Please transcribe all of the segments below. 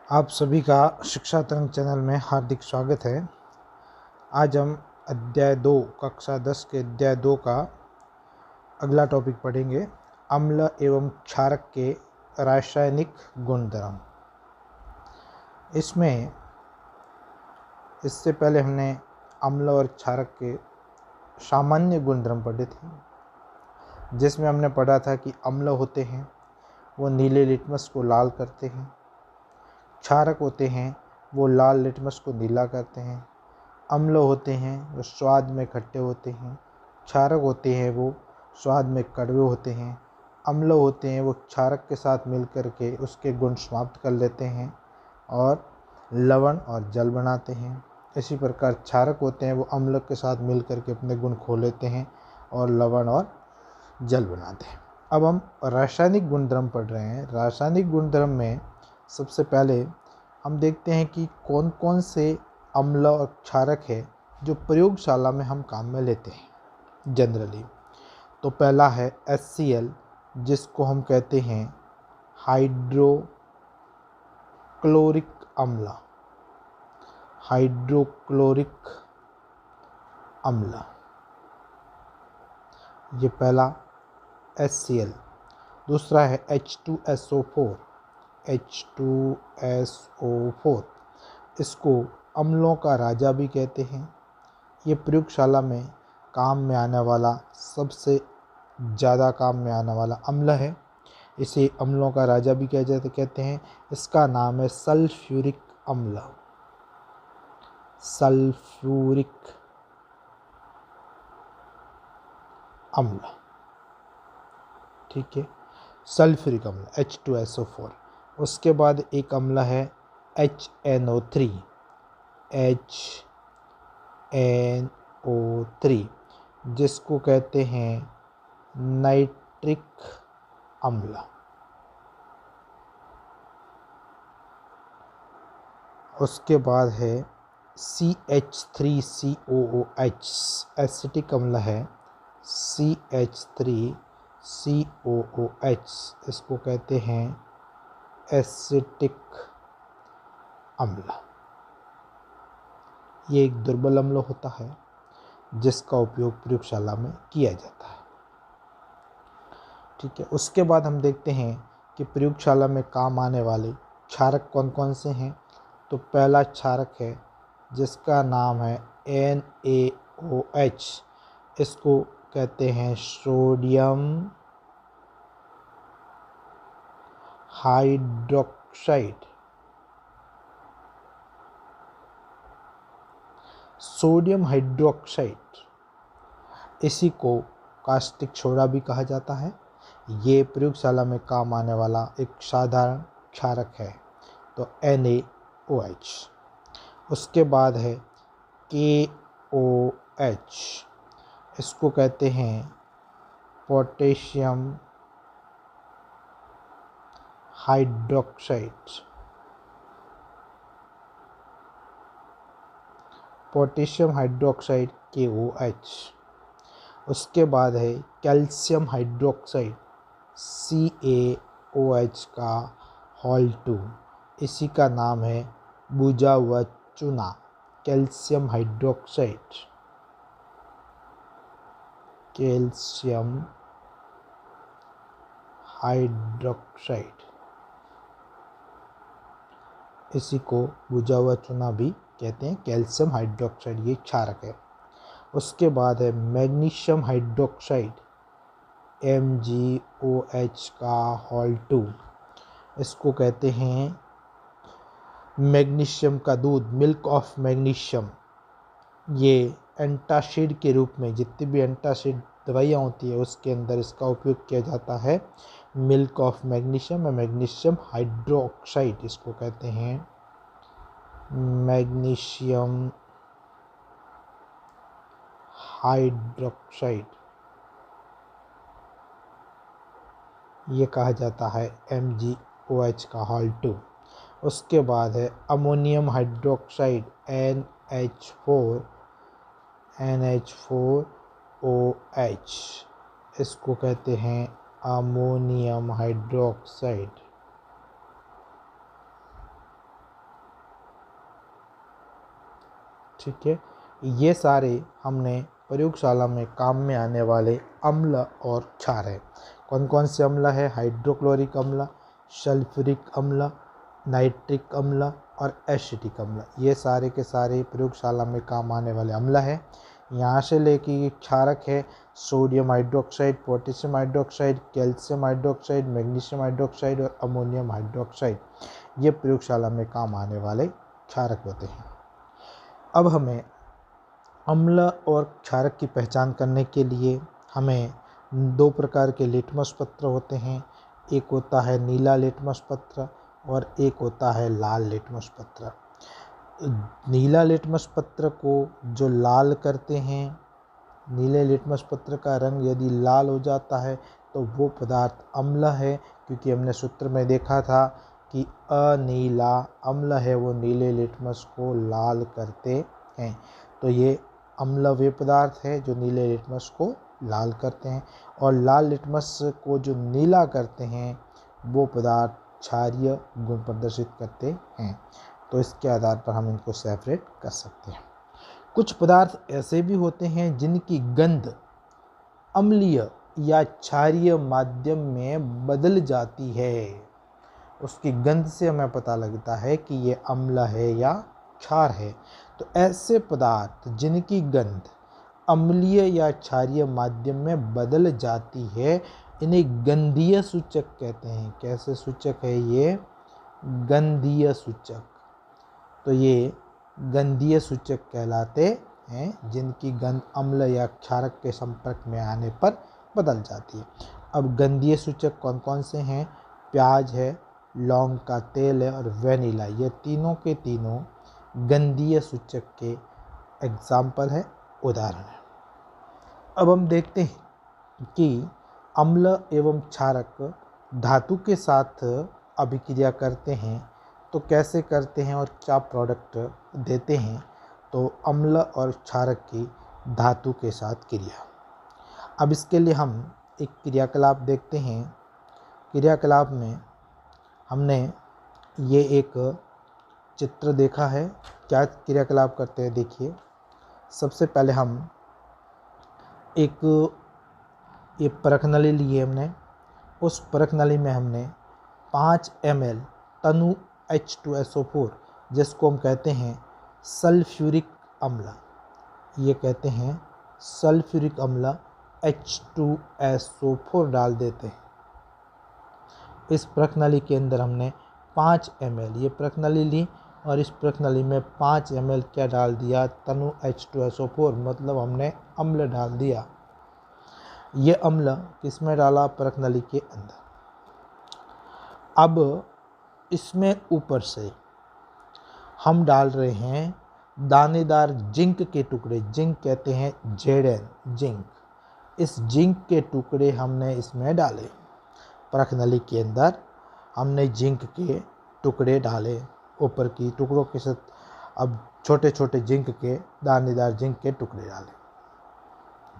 आप सभी का शिक्षा तरंग चैनल में हार्दिक स्वागत है। आज हम अध्याय 2 कक्षा 10 के अध्याय 2 का अगला टॉपिक पढ़ेंगे, अम्ल एवं क्षारक के रासायनिक गुणधर्म। इससे पहले हमने अम्ल और क्षारक के सामान्य गुणधर्म पढ़े थे, जिसमें हमने पढ़ा था कि अम्ल होते हैं वो नीले लिटमस को लाल करते हैं, क्षारक होते हैं वो लाल लिटमस को नीला करते हैं, अम्ल होते हैं वो स्वाद में खट्टे होते हैं, क्षारक होते हैं वो स्वाद में कड़वे होते हैं, अम्ल होते हैं वो क्षारक के साथ मिलकर के उसके गुण समाप्त कर लेते हैं और लवण और जल बनाते हैं। इसी प्रकार क्षारक होते हैं वो अम्ल के साथ मिलकर के अपने गुण खो लेते हैं और लवण और जल बनाते हैं। अब हम रासायनिक गुणधर्म पढ़ रहे हैं। रासायनिक गुणधर्म में सबसे पहले हम देखते हैं कि कौन कौन से अम्ल और क्षारक है जो प्रयोगशाला में हम काम में लेते हैं जनरली। तो पहला है HCl, जिसको हम कहते हैं हाइड्रोक्लोरिक अम्ल। हाइड्रोक्लोरिक अम्ल, ये पहला HCl। दूसरा है H2SO4। H2SO4, इसको अम्लों का राजा भी कहते हैं। ये प्रयोगशाला में काम में आने वाला, सबसे ज़्यादा काम में आने वाला अम्ल है। इसे अम्लों का राजा भी कहते हैं। इसका नाम है सल्फ्यूरिक अम्ल। सल्फ्यूरिक अम्ल, ठीक है, सल्फ्यूरिक अम्ल H2SO4। उसके बाद एक अम्ल है HNO3। HNO3, जिसको कहते हैं नाइट्रिक अम्ल। उसके बाद है CH3COOH, एसिटिक अम्ल है CH3COOH, इसको कहते हैं एसिटिक अम्ल। ये एक दुर्बल अम्ल होता है जिसका उपयोग प्रयोगशाला में किया जाता है, ठीक है। उसके बाद हम देखते हैं कि प्रयोगशाला में काम आने वाले क्षारक कौन कौन से हैं। तो पहला क्षारक है जिसका नाम है NaOH, इसको कहते हैं सोडियम हाइड्रोक्साइड। सोडियम हाइड्रोक्साइड, इसी को कास्टिक सोडा भी कहा जाता है। ये प्रयोगशाला में काम आने वाला एक साधारण क्षारक है, तो NaOH। उसके बाद है KOH, इसको कहते हैं potassium hydroxide. Potassium hydroxide KOH। उसके बाद है कैल्शियम हाइड्रोक्साइड CaOH का होल 2, इसी का नाम है बुझा हुआ चूना, कैल्शियम हाइड्रोक्साइड। कैल्शियम हाइड्रोक्साइड, इसी को बुझा हुआ चूना भी कहते हैं, कैल्शियम हाइड्रोक्साइड, ये क्षारक है। उसके बाद है मैग्नीशियम हाइड्रोक्साइड MgOH का होल 2, इसको कहते हैं मैग्नीशियम का दूध, मिल्क ऑफ मैग्नीशियम। ये एंटासिड के रूप में, जितनी भी एंटासिड दवाइयाँ होती है उसके अंदर इसका उपयोग किया जाता है। मिल्क ऑफ मैग्नीशियम या मैग्नीशियम हाइड्रोक्साइड, इसको कहते हैं मैग्नीशियम हाइड्रोक्साइड, ये कहा जाता है MgOH का होल 2। उसके बाद है अमोनियम हाइड्रोक्साइड NH4OH, इसको कहते हैं अमोनियम हाइड्रोक्साइड। ठीक है। ये सारे हमने प्रयोगशाला में काम में आने वाले अम्ल और क्षार है। कौन कौन से अम्ल है? हाइड्रोक्लोरिक अम्ल, सल्फ्यूरिक अम्ल, नाइट्रिक अम्ल और एसिटिक अम्ल। ये सारे के सारे प्रयोगशाला में काम आने वाले अम्ल है। यहाँ से लेके क्षारक है sodium hydroxide, potassium hydroxide, calcium hydroxide, magnesium hydroxide और अमोनियम हाइड्रोक्साइड। ये प्रयोगशाला में काम आने वाले क्षारक होते हैं। अब हमें अम्ल और क्षारक की पहचान करने के लिए हमें दो प्रकार के लिटमस पत्र होते हैं। एक होता है नीला लिटमस पत्र और एक होता है लाल लिटमस पत्र। नीला लिटमस पत्र को जो लाल करते हैं, नीले लिटमस पत्र का रंग यदि लाल हो जाता है तो वो पदार्थ अम्ल है, क्योंकि हमने सूत्र में देखा था कि अनीला अम्ल है वो नीले लिटमस को लाल करते हैं। तो ये अम्ल वे पदार्थ है जो नीले लिटमस को लाल करते हैं, और लाल लिटमस को जो नीला करते हैं वो पदार्थ क्षारीय गुण प्रदर्शित करते हैं। तो इसके आधार पर हम इनको सेपरेट कर सकते हैं। कुछ पदार्थ ऐसे भी होते हैं जिनकी गंध अम्लीय या क्षारीय माध्यम में बदल जाती है। उसकी गंध से हमें पता लगता है कि ये अम्ल है या क्षार है। तो ऐसे पदार्थ जिनकी गंध अम्लीय या क्षारीय माध्यम में बदल जाती है, इन्हें गंधीय सूचक कहते हैं। कैसे सूचक है ये? गंधीय सूचक। तो ये गंधीय सूचक कहलाते हैं जिनकी गंध अम्ल या क्षारक के संपर्क में आने पर बदल जाती है। अब गंधीय सूचक कौन कौन से हैं? प्याज है, लौंग का तेल है और वेनिला। ये तीनों के तीनों गंधीय सूचक के एग्जाम्पल है, उदाहरण है। अब हम देखते हैं कि अम्ल एवं क्षारक धातु के साथ अभिक्रिया करते हैं तो कैसे करते हैं और क्या प्रोडक्ट देते हैं। तो अम्ल और क्षारक की धातु के साथ क्रिया। अब इसके लिए हम एक क्रियाकलाप देखते हैं। क्रियाकलाप में हमने ये एक चित्र देखा है। क्या क्रियाकलाप करते हैं देखिए। सबसे पहले हम एक ये परख नली लिए हमने। उस परख नली में हमने 5 ml तनु H2SO4, जिसको हम कहते हैं सल्फ्यूरिक अम्ल, ये कहते हैं सल्फ्यूरिक अम्ल H2SO4 डाल देते हैं। इस परख नली के अंदर हमने 5 ml ये परख नली ली और इस परख नली में 5 ml क्या डाल दिया? तनु H2SO4, मतलब हमने अम्ल डाल दिया। ये अम्ल किसमें डाला? परख नली के अंदर। अब इसमें ऊपर से हम डाल रहे हैं दानेदार जिंक के टुकड़े। जिंक कहते हैं Zn, जिंक। इस जिंक के टुकड़े हमने इसमें डाले। परख नली के अंदर हमने जिंक के टुकड़े डाले, ऊपर की टुकड़ों के साथ। अब छोटे छोटे जिंक के, दानेदार जिंक के टुकड़े डाले।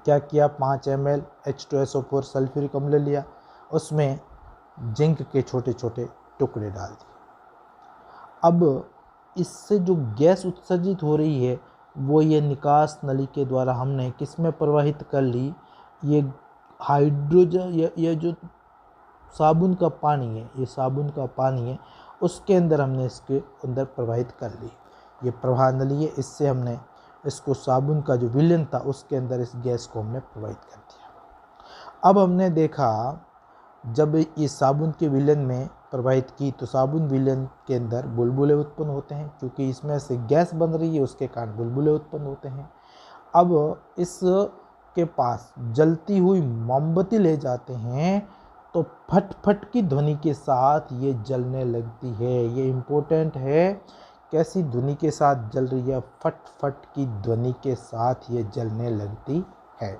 क्या किया? 5 ml H2SO4 सल्फ्यूरिक अम्ल लिया, उसमें जिंक के छोटे छोटे टुकड़े डाल दिए। अब इससे जो गैस उत्सर्जित हो रही है वो ये निकास नली के द्वारा हमने किस में प्रवाहित कर ली? ये हाइड्रोजन, ये जो साबुन का पानी है, ये साबुन का पानी है, उसके अंदर हमने इसके अंदर प्रवाहित कर ली। ये प्रवाह नली है, इससे हमने इसको साबुन का जो विलयन था उसके अंदर इस गैस को हमने प्रवाहित कर दिया। अब हमने देखा जब ये साबुन के विलयन में प्रवाहित की तो साबुन विलयन के अंदर बुलबुले उत्पन्न होते हैं, क्योंकि इसमें से गैस बन रही है उसके कारण बुलबुले उत्पन्न होते हैं। अब इसके पास जलती हुई मोमबत्ती ले जाते हैं तो फट फट की ध्वनि के साथ ये जलने लगती है। ये इम्पोर्टेंट है, कैसी ध्वनि के साथ जल रही है? फट फट की ध्वनि के साथ ये जलने लगती है।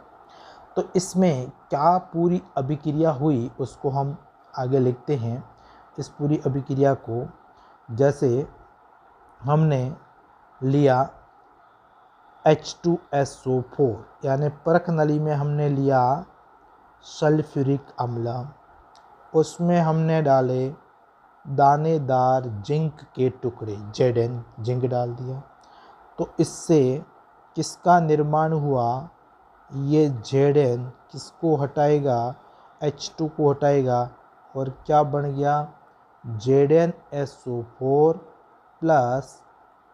तो इसमें क्या पूरी अभिक्रिया हुई उसको हम आगे लिखते हैं। इस पूरी अभिक्रिया को जैसे हमने लिया H2SO4, यानी परख नली में हमने लिया सल्फ्यूरिक अम्ल, उसमें हमने डाले दानेदार जिंक के टुकड़े Zn, जिंक डाल दिया। तो इससे किसका निर्माण हुआ, ये Zn किसको हटाएगा, H2 को हटाएगा और क्या बन गया, ZnSO4 प्लस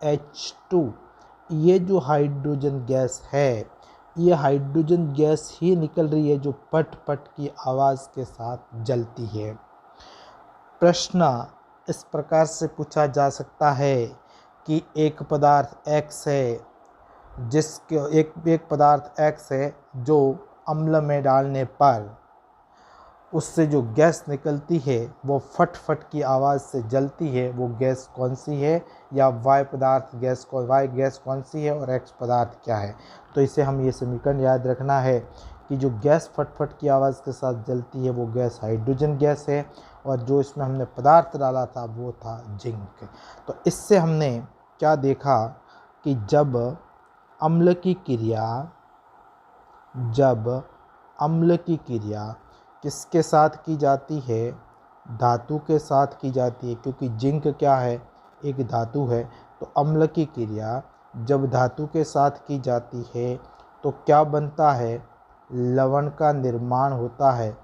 H2। ये जो हाइड्रोजन गैस है, ये हाइड्रोजन गैस ही निकल रही है जो पट पट की आवाज़ के साथ जलती है। प्रश्न इस प्रकार से पूछा जा सकता है कि एक पदार्थ X है, जिसके एक पदार्थ X है जो अम्ल में डालने पर उससे जो गैस निकलती है वो फट फट की आवाज़ से जलती है, वो गैस कौन सी है, या Y गैस कौन सी है और X पदार्थ क्या है। तो इसे हम ये समीकरण याद रखना है कि जो गैस फट फट की आवाज़ के साथ जलती है वो गैस हाइड्रोजन गैस है, और जो इसमें हमने पदार्थ डाला था वो था जिंक। तो इससे हमने क्या देखा कि जब अम्ल की क्रिया किसके साथ की जाती है, धातु के साथ की जाती है, क्योंकि जिंक क्या है, एक धातु है। तो अम्ल की क्रिया जब धातु के साथ की जाती है तो क्या बनता है, लवण का निर्माण होता है,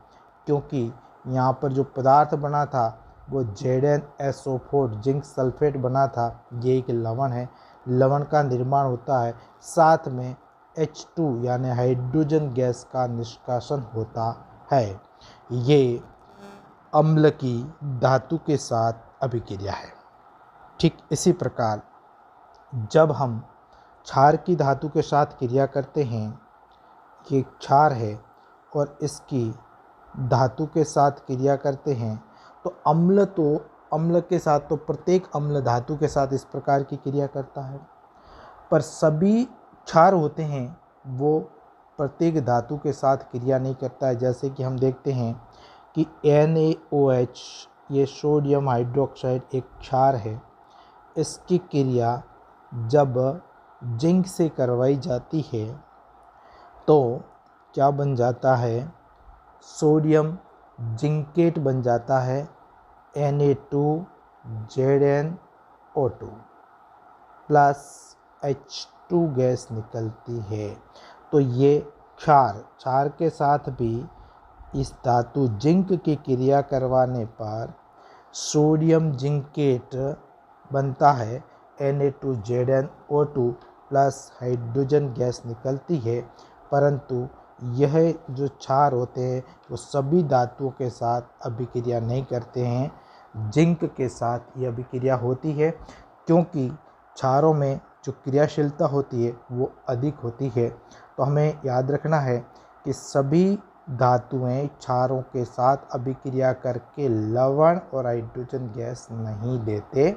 क्योंकि यहाँ पर जो पदार्थ बना था वो ZnSO4 जिंक सल्फेट बना था, ये एक लवण है, लवण का निर्माण होता है, साथ में H2 यानी हाइड्रोजन गैस का निष्कासन होता है। ये अम्ल की धातु के साथ अभिक्रिया है। ठीक इसी प्रकार जब हम क्षार की धातु के साथ क्रिया करते हैं, ये क्षार है और इसकी धातु के साथ क्रिया करते हैं, तो अम्ल के साथ तो प्रत्येक अम्ल धातु के साथ इस प्रकार की क्रिया करता है, पर सभी क्षार होते हैं वो प्रत्येक धातु के साथ क्रिया नहीं करता है। जैसे कि हम देखते हैं कि NaOH ये सोडियम हाइड्रोक्साइड एक क्षार है, इसकी क्रिया जब जिंक से करवाई जाती है तो क्या बन जाता है, सोडियम जिंकेट बन जाता है, Na2ZnO2 प्लस H2 गैस निकलती है। तो ये क्षार के साथ भी इस धातु जिंक की क्रिया करवाने पर सोडियम जिंकेट बनता है, Na2ZnO2 प्लस हाइड्रोजन गैस निकलती है। परंतु यह जो क्षार होते हैं वो सभी धातुओं के साथ अभिक्रिया नहीं करते हैं, जिंक के साथ ये अभिक्रिया होती है, क्योंकि क्षारों में जो क्रियाशीलता होती है वो अधिक होती है। तो हमें याद रखना है कि सभी धातुएं क्षारों के साथ अभिक्रिया करके लवण और हाइड्रोजन गैस नहीं देते